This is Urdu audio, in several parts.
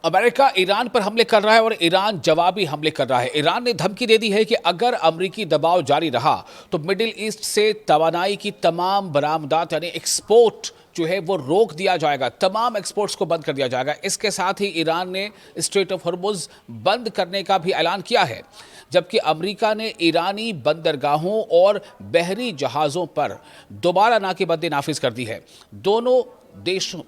امریکہ ایران پر حملے کر رہا ہے اور ایران جوابی حملے کر رہا ہے۔ ایران نے دھمکی دے دی ہے کہ اگر امریکی دباؤ جاری رہا تو مڈل ایسٹ سے توانائی کی تمام برآمدات یعنی ایکسپورٹ جو ہے وہ روک دیا جائے گا، تمام ایکسپورٹس کو بند کر دیا جائے گا۔ اس کے ساتھ ہی ایران نے اسٹریٹ آف ہرمز بند کرنے کا بھی اعلان کیا ہے، جبکہ امریکہ نے ایرانی بندرگاہوں اور بحری جہازوں پر دوبارہ ناکے بندی نافذ کر دی ہے۔ دونوں دیشوں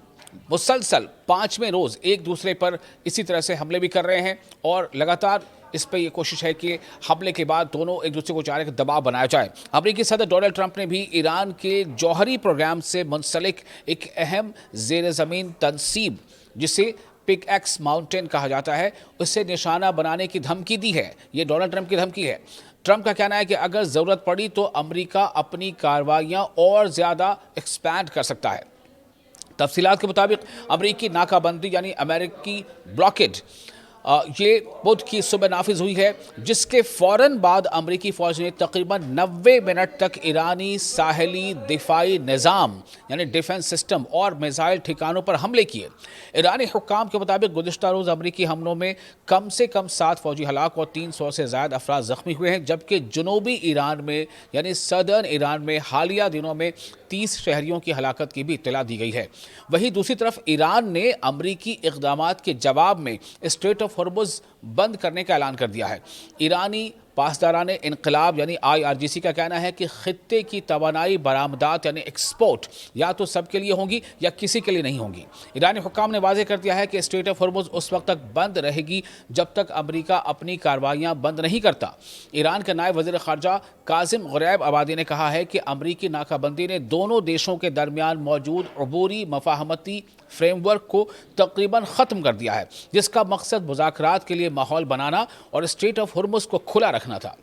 مسلسل 5ویں روز ایک دوسرے پر اسی طرح سے حملے بھی کر رہے ہیں اور لگاتار اس پہ یہ کوشش ہے کہ حملے کے بعد دونوں ایک دوسرے کو چاہ رہے ہیں کہ دباؤ بنایا جائے۔ امریکی صدر ڈونلڈ ٹرمپ نے بھی ایران کے جوہری پروگرام سے منسلک ایک اہم زیر زمین تنصیب جسے پک ایکس ماؤنٹین کہا جاتا ہے اسے نشانہ بنانے کی دھمکی دی ہے۔ یہ ڈونلڈ ٹرمپ کی دھمکی ہے۔ ٹرمپ کا کہنا ہے کہ اگر ضرورت پڑی تو امریکہ اپنی کارروائیاں اور زیادہ ایکسپینڈ کر سکتا ہے۔ تفصیلات کے مطابق امریکی ناکہ بندی یعنی امریکی بلاکیڈ یہ بدھ کی صبح نافذ ہوئی ہے، جس کے فوراً بعد امریکی فوج نے تقریباً 90 منٹ تک ایرانی ساحلی دفاعی نظام یعنی ڈیفنس سسٹم اور میزائل ٹھکانوں پر حملے کیے۔ ایرانی حکام کے مطابق گزشتہ روز امریکی حملوں میں کم سے کم 7 فوجی ہلاک اور 300 سے زائد افراد زخمی ہوئے ہیں، جبکہ جنوبی ایران میں یعنی سدرن ایران میں حالیہ دنوں میں 30 شہریوں کی ہلاکت کی بھی اطلاع دی گئی ہے۔ وہیں دوسری طرف ایران نے امریکی اقدامات کے جواب میں اسٹریٹ آف ہرمز بند کرنے کا اعلان کر دیا ہے۔ ایرانی پاسداران انقلاب یعنی IRGC کا کہنا ہے کہ خطے کی توانائی برآمدات یعنی ایکسپورٹ یا تو سب کے لیے ہوں گی یا کسی کے لیے نہیں ہوں گی۔ ایرانی حکام نے واضح کر دیا ہے کہ اسٹریٹ آف ہرمز اس وقت تک بند رہے گی جب تک امریکہ اپنی کارروائیاں بند نہیں کرتا۔ ایران کے نائب وزیر خارجہ کاظم غریب آبادی نے کہا ہے کہ امریکی ناکہ بندی نے دونوں دیشوں کے درمیان موجود عبوری مفاہمتی فریم ورک کو تقریباً ختم کر دیا ہے، جس کا مقصد مذاکرات کے لیے ماحول بنانا اور اسٹریٹ آف ہرمز کو کھلا رکھنا تھا۔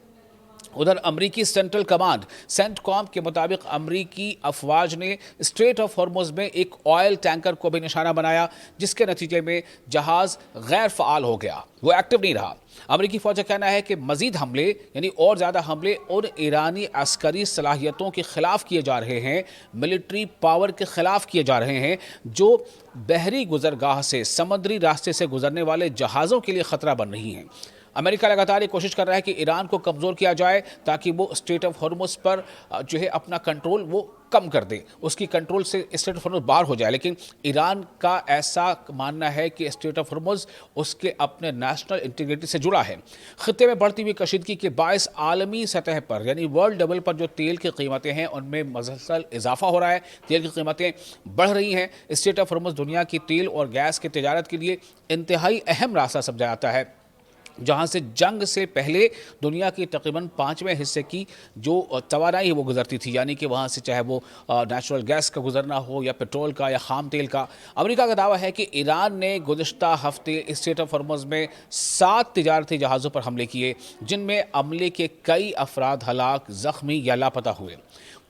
ادھر امریکی سینٹرل کمانڈ سینٹ کام کے مطابق امریکی افواج نے اسٹریٹ آف ہرمز میں ایک آئل ٹینکر کو بھی نشانہ بنایا، جس کے نتیجے میں جہاز غیر فعال ہو گیا، وہ ایکٹیو نہیں رہا۔ امریکی فوج کا کہنا ہے کہ مزید حملے یعنی اور زیادہ حملے ان ایرانی عسکری صلاحیتوں کے خلاف کیے جا رہے ہیں، ملٹری پاور کے خلاف کیے جا رہے ہیں، جو بحری گزرگاہ سے سمندری راستے سے گزرنے والے جہازوں کے لیے خطرہ بن رہی ہیں۔ امریکہ لگاتار یہ کوشش کر رہا ہے کہ ایران کو کمزور کیا جائے تاکہ وہ اسٹریٹ آف ہرمز پر جو ہے اپنا کنٹرول وہ کم کر دے، اس کی کنٹرول سے اسٹریٹ آف ہرمز باہر ہو جائے، لیکن ایران کا ایسا ماننا ہے کہ اسٹریٹ آف ہرمز اس کے اپنے نیشنل انٹیگریٹی سے جڑا ہے۔ خطے میں بڑھتی ہوئی کشیدگی کے باعث عالمی سطح پر یعنی ورلڈ لیول پر جو تیل کی قیمتیں ہیں ان میں مسلسل اضافہ ہو رہا ہے، تیل کی قیمتیں بڑھ رہی ہیں۔ اسٹریٹ آف ہرمز دنیا کی تیل اور گیس کی تجارت کے لیے انتہائی اہم راستہ سمجھا جاتا ہے، جہاں سے جنگ سے پہلے دنیا کی تقریباً 5ویں حصے کی جو توانائی وہ گزرتی تھی، یعنی کہ وہاں سے چاہے وہ نیچرل گیس کا گزرنا ہو یا پیٹرول کا یا خام تیل کا۔ امریکہ کا دعویٰ ہے کہ ایران نے گزشتہ ہفتے اسٹریٹ آف ہرمز میں 7 تجارتی جہازوں پر حملے کیے، جن میں عملے کے کئی افراد ہلاک، زخمی یا لاپتہ ہوئے۔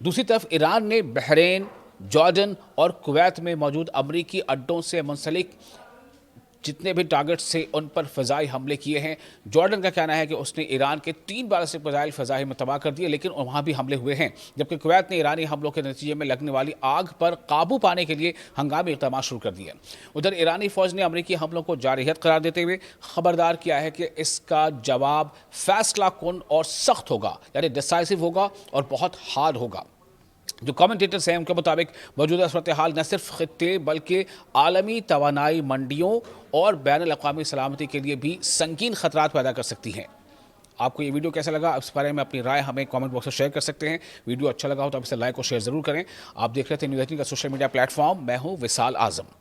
دوسری طرف ایران نے بحرین، جارڈن اور کویت میں موجود امریکی اڈوں سے منسلک جتنے بھی ٹارگٹ سے ان پر فضائی حملے کیے ہیں۔ جارڈن کا کہنا ہے کہ اس نے ایران کے 3 بالسٹک میزائل فضائی میں تباہ کر دیے، لیکن وہاں بھی حملے ہوئے ہیں، جبکہ کویت نے ایرانی حملوں کے نتیجے میں لگنے والی آگ پر قابو پانے کے لیے ہنگامی اقدامات شروع کر دیے۔ ادھر ایرانی فوج نے امریکی حملوں کو جارحیت قرار دیتے ہوئے خبردار کیا ہے کہ اس کا جواب فیصلہ کن اور سخت ہوگا، یعنی ڈیسائسو ہوگا اور بہت ہارڈ ہوگا۔ جو کامنٹیٹرز ہیں ان کے مطابق موجودہ صورتحال نہ صرف خطے بلکہ عالمی توانائی منڈیوں اور بین الاقوامی سلامتی کے لیے بھی سنگین خطرات پیدا کر سکتی ہیں۔ آپ کو یہ ویڈیو کیسا لگا؟ اس بارے میں اپنی رائے ہمیں کامنٹ باکس میں شیئر کر سکتے ہیں۔ ویڈیو اچھا لگا ہو تو آپ اسے لائک اور شیئر ضرور کریں۔ آپ دیکھ رہے تھے نیوز 18 کا سوشل میڈیا پلیٹ فارم، میں ہوں وصال اعظم۔